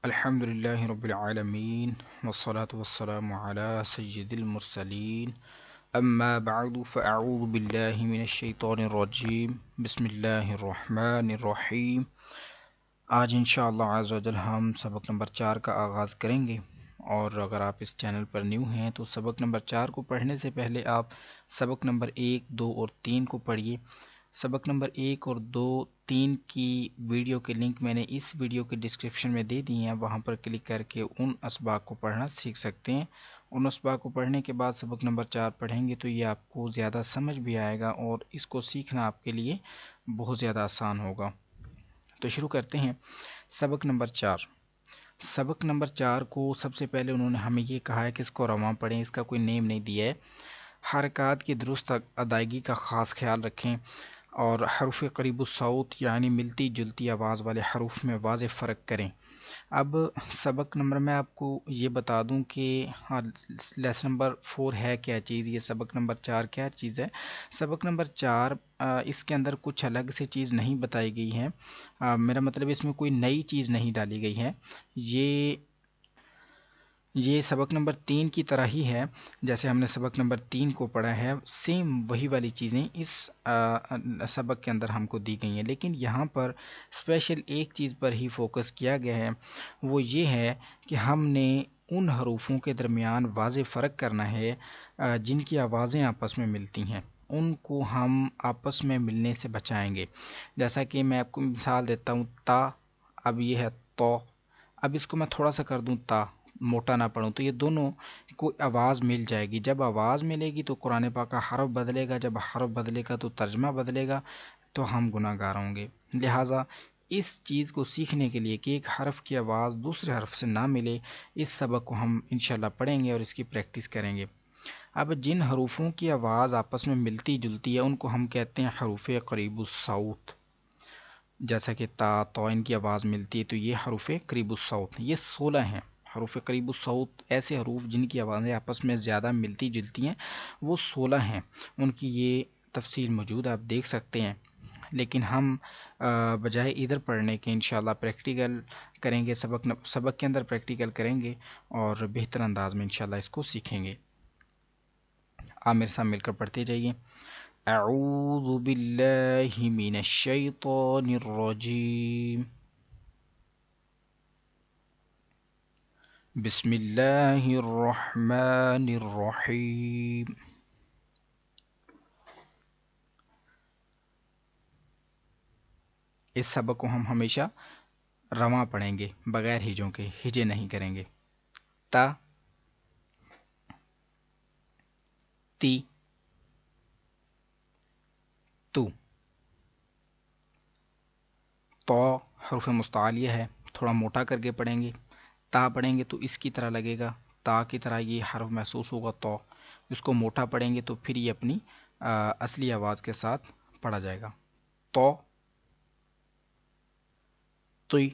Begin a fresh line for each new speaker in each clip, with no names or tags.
الحمد لله رب العالمين والصلاة والسلام على سيد المرسلين أما بعد فأعوذ بالله من الشيطان الرجيم بسم الله الرحمن الرحيم۔ آج انشاءاللہ عز و جل ہم سبق نمبر 4 کا آغاز کریں گے، اور اگر آپ اس چینل پر نیو ہیں تو سبق نمبر 4 کو پڑھنے سے پہلے آپ سبق نمبر 1، 2 اور 3 کو پڑھیے۔ سبق نمبر 1 اور 2، 3 کی ویڈیو کے لنک میں نے اس ویڈیو کے ڈسکرپشن میں دے دی ہیں، وہاں پر کلک کر کے ان اسباق کو پڑھنا سیکھ سکتے ہیں۔ ان اسباق کو پڑھنے کے بعد سبق نمبر 4 پڑھیں گے تو یہ آپ کو زیادہ سمجھ بھی آئے گا اور اس کو سیکھنا آپ کے لیے بہت زیادہ آسان ہوگا۔ تو شروع کرتے ہیں سبق نمبر 4۔ سبق نمبر 4 کو سب سے پہلے انہوں نے ہمیں یہ کہا ہے کہ اس کو رواں پڑھیں، اس کا کوئی نیم نہیں دیا ہے۔ حرکات کی درست ادائیگی کا خاص خیال رکھیں اور حروف قریب الصوت یعنی ملتی جلتی آواز والے حروف میں واضح فرق کریں۔ اب سبق نمبر میں آپ کو یہ بتا دوں کہ لیسن نمبر 4 ہے کیا چیز، یہ سبق نمبر 4 کیا چیز ہے۔ سبق نمبر 4 اس کے اندر کچھ الگ سے چیز نہیں بتائی گئی ہے، میرا مطلب اس میں کوئی نئی چیز نہیں ڈالی گئی ہے۔ یہ سبق نمبر 3 کی طرح ہی ہے، جیسے ہم نے سبق نمبر 3 کو پڑھا ہے، سیم وہی والی چیزیں اس سبق کے اندر ہم کو دی گئی ہیں، لیکن یہاں پر اسپیشل ایک چیز پر ہی فوکس کیا گیا ہے، وہ یہ ہے کہ ہم نے ان حروفوں کے درمیان واضح فرق کرنا ہے جن کی آوازیں آپس میں ملتی ہیں، ان کو ہم آپس میں ملنے سے بچائیں گے۔ جیسا کہ میں آپ کو مثال دیتا ہوں، تا، اب یہ ہے تو، اب اس کو میں تھوڑا سا کر دوں تا، موٹا نہ پڑھوں، تو یہ دونوں کو آواز مل جائے گی۔ جب آواز ملے گی تو قرآن پاک کا حرف بدلے گا، جب حرف بدلے گا تو ترجمہ بدلے گا، تو ہم گناہ گار ہوں گے۔ لہٰذا اس چیز کو سیکھنے کے لیے کہ ایک حرف کی آواز دوسرے حرف سے نہ ملے، اس سبق کو ہم انشاءاللہ پڑھیں گے اور اس کی پریکٹس کریں گے۔ اب جن حروفوں کی آواز آپس میں ملتی جلتی ہے ان کو ہم کہتے ہیں حروف قریب الصوت، جیسا کہ تا، تو، ان کی آواز ملتی ہے تو یہ حروف قریب الصوت، یہ 16 ہیں۔ حروف قریب الصوت ایسے حروف جن کی آوازیں آپس میں زیادہ ملتی جلتی ہیں، وہ 16 ہیں، ان کی یہ تفصیل موجود آپ دیکھ سکتے ہیں، لیکن ہم بجائے ادھر پڑھنے کے انشاءاللہ پریکٹیکل کریں گے، سبق کے اندر پریکٹیکل کریں گے اور بہتر انداز میں انشاءاللہ اس کو سیکھیں گے۔ آپ میرے ساتھ مل کر پڑھتے جائیے۔ اعوذ باللہ من الشیطان الرجیم، بسم اللہ الرحمن الرحیم۔ اس سبق کو ہم ہمیشہ رواں پڑھیں گے، بغیر ہجوں کے، ہجے نہیں کریں گے۔ تا، تی، تو۔ تو حروف مستعلیہ ہے، تھوڑا موٹا کر کے پڑھیں گے۔ تا پڑھیں گے تو اس کی طرح لگے گا، تا کی طرح یہ حرف محسوس ہوگا تو، اس کو موٹا پڑھیں گے تو پھر یہ اپنی اصلی آواز کے ساتھ پڑھا جائے گا۔ تو، تی،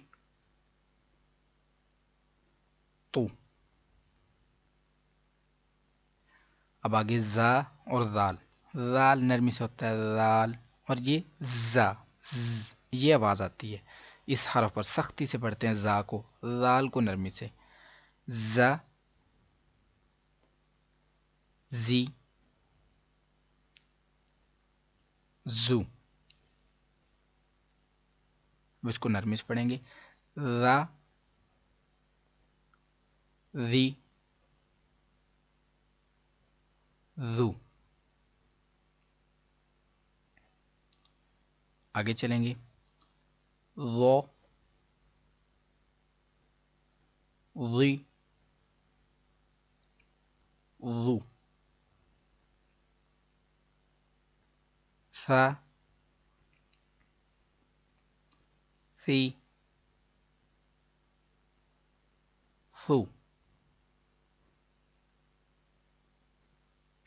تو۔ اب آگے زا اور ذال، ذال نرمی سے ہوتا ہے ذال، اور یہ زا، یہ آواز آتی ہے اس حرف پر، سختی سے پڑھتے ہیں زا کو، ذال کو نرمی سے، زا، زی، زو، اس کو نرمی سے پڑھیں گے، را، ذی، ذو۔ آگے چلیں گے، ذو، ذی، ذو، ثا، ثی، ثو،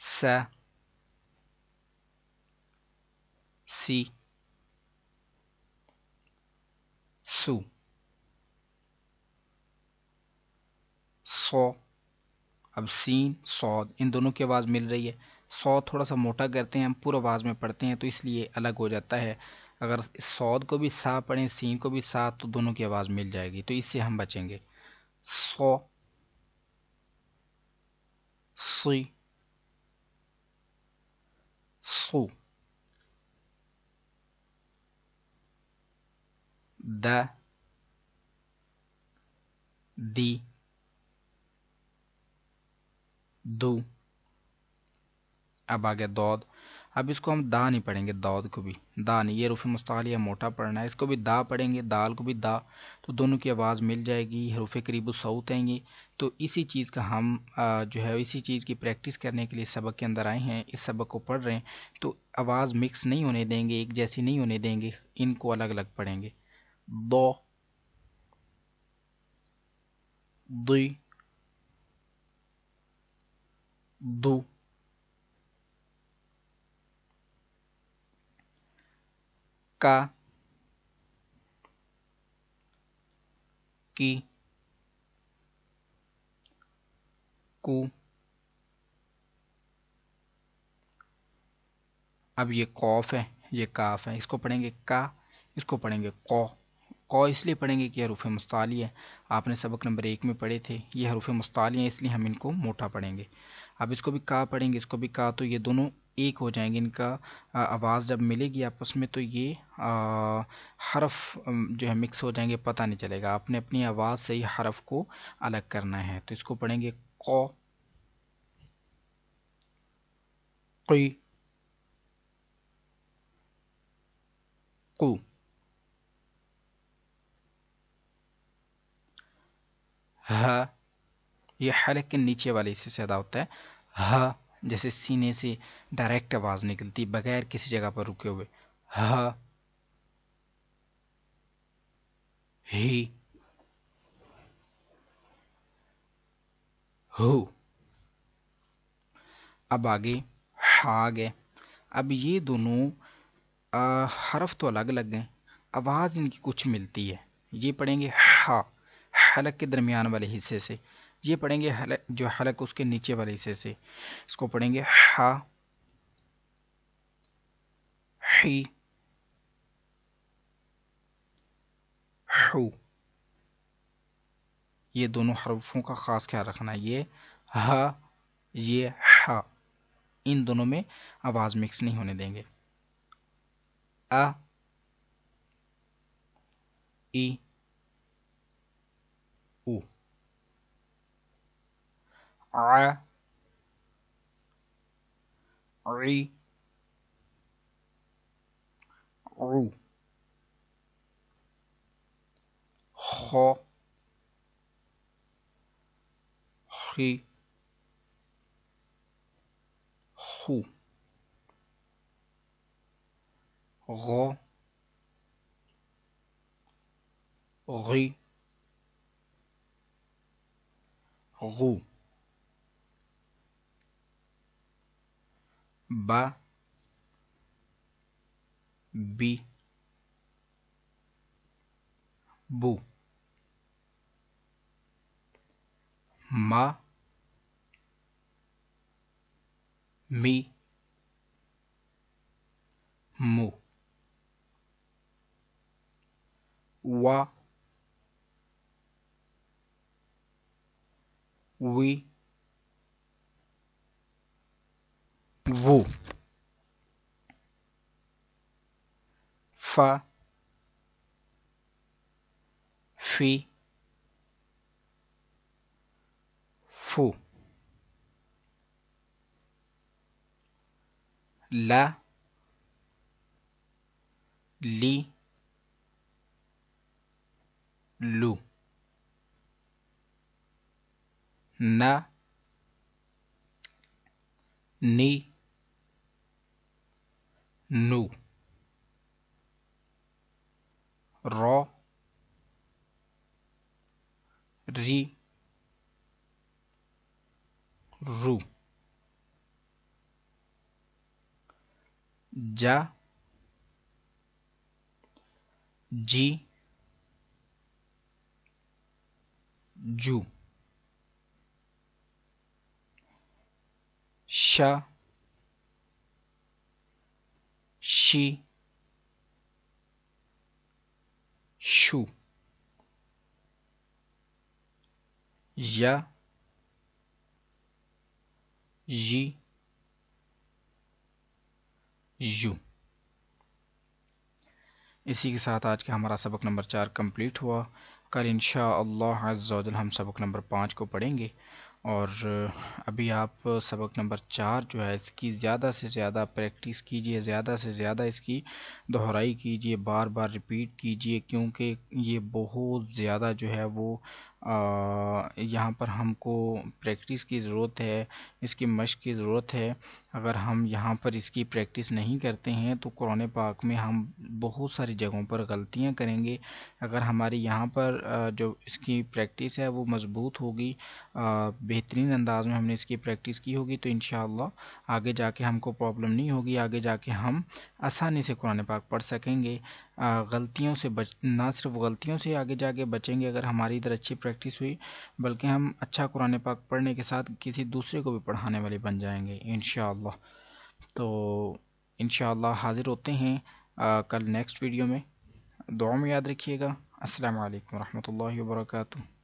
سا، سی، سو، سو۔ اب سین، صاد، ان دونوں کی آواز مل رہی ہے، صاد تھوڑا سا موٹا کرتے ہیں ہم، پورا آواز میں پڑھتے ہیں تو اس لیے الگ ہو جاتا ہے، اگر صاد کو بھی سا پڑھیں، سین کو بھی سا، تو دونوں کی آواز مل جائے گی، تو اس سے ہم بچیں گے۔ صو صی صو د دی دو. اب آگے دود. اب اس کو ہم دا نہیں پڑھیں گے، دود کو بھی دا نہیں، یہ حروف مستعلیہ موٹا پڑھنا ہے، اس کو بھی دا پڑھیں گے، دال کو بھی دا، تو دونوں کی آواز مل جائے گی، حروف قریب الصوت آئیں گے. تو اسی چیز کا ہم جو ہے اسی چیز کی پریکٹس کرنے کے لیے سبق کے اندر آئے ہیں، اس سبق کو پڑھ رہے ہیں. تو آواز مکس نہیں ہونے دیں گے، ایک جیسی نہیں ہونے دیں گے، ان کو الگ الگ پڑھیں گے. دو دی دو کا کی کو. اب یہ قوف ہے، یہ کاف ہے، اس کو پڑھیں گے کا، اس کو پڑھیں گے قو. قو اس لیے پڑھیں گے کہ حروف مستعلی ہے، آپ نے سبق نمبر 1 میں پڑھے تھے، یہ حروف مستعلی ہیں اس لیے ہم ان کو موٹا پڑھیں گے. اب اس کو بھی کا پڑھیں گے، اس کو بھی کا، تو یہ دونوں ایک ہو جائیں گے. ان کا آواز جب ملے گی آپس میں تو یہ حرف جو ہے مکس ہو جائیں گے، پتہ نہیں چلے گا. آپ نے اپنی آواز سے ہی حرف کو الگ کرنا ہے. تو اس کو پڑھیں گے قو قی قو. ہ یہ حلق کے نیچے والے حصے سے ادا ہوتا ہے. ہ جیسے سینے سے ڈائریکٹ آواز نکلتی بغیر کسی جگہ پر رکے ہوئے. ہ ہی ہو. اب آگے ہا گئے. اب یہ دونوں حرف تو الگ الگ ہیں، آواز ان کی کچھ ملتی ہے. یہ پڑھیں گے ہا حلق کے درمیان والے حصے سے، یہ پڑھیں گے جو حلق اس کے نیچے والے حصے سے. اس کو پڑھیں گے ہا ہی ہو. یہ دونوں حروفوں کا خاص خیال رکھنا ہے، یہ ہا یہ ہا، ان دونوں میں آواز مکس نہیں ہونے دیں گے. ا ای او. ع عی عو. خ خی خو. غ غی غو. ب بی بو. ما می مو. وا وی وو. ف فی فو. ل لی لو. ن نی نو. رو ری رو. جا جی جو. ش شی شو. یا یی یو۔ اسی کے ساتھ آج کا ہمارا سبق نمبر 4 کمپلیٹ ہوا۔ کل انشاءاللہ عز و جل ہم سبق نمبر 5 کو پڑھیں گے، اور ابھی آپ سبق نمبر 4 جو ہے اس کی زیادہ سے زیادہ پریکٹس کیجئے، زیادہ سے زیادہ اس کی دہرائی کیجئے، بار بار ریپیٹ کیجئے، کیونکہ یہ بہت زیادہ جو ہے وہ یہاں پر ہم کو پریکٹس کی ضرورت ہے، اس کی مشق کی ضرورت ہے۔ اگر ہم یہاں پر اس کی پریکٹس نہیں کرتے ہیں تو قرآن پاک میں ہم بہت ساری جگہوں پر غلطیاں کریں گے۔ اگر ہماری یہاں پر جو اس کی پریکٹس ہے وہ مضبوط ہوگی، بہترین انداز میں ہم نے اس کی پریکٹس کی ہوگی، تو انشاءاللہ آگے جا کے ہم کو پرابلم نہیں ہوگی، آگے جا کے ہم آسانی سے قرآن پاک پڑھ سکیں گے۔ غلطیوں سے نہ صرف غلطیوں سے آگے جا کے بچیں گے اگر ہماری ادھر اچھی پریکٹس ہوئی، بلکہ ہم اچھا قرآن پاک پڑھنے کے ساتھ کسی دوسرے کو بھی پڑھانے والے بن جائیں گے انشاءاللہ۔ تو انشاءاللہ حاضر ہوتے ہیں کل نیکسٹ ویڈیو میں۔ دعا میں یاد رکھیے گا۔ السلام علیکم ورحمۃ اللہ وبرکاتہ۔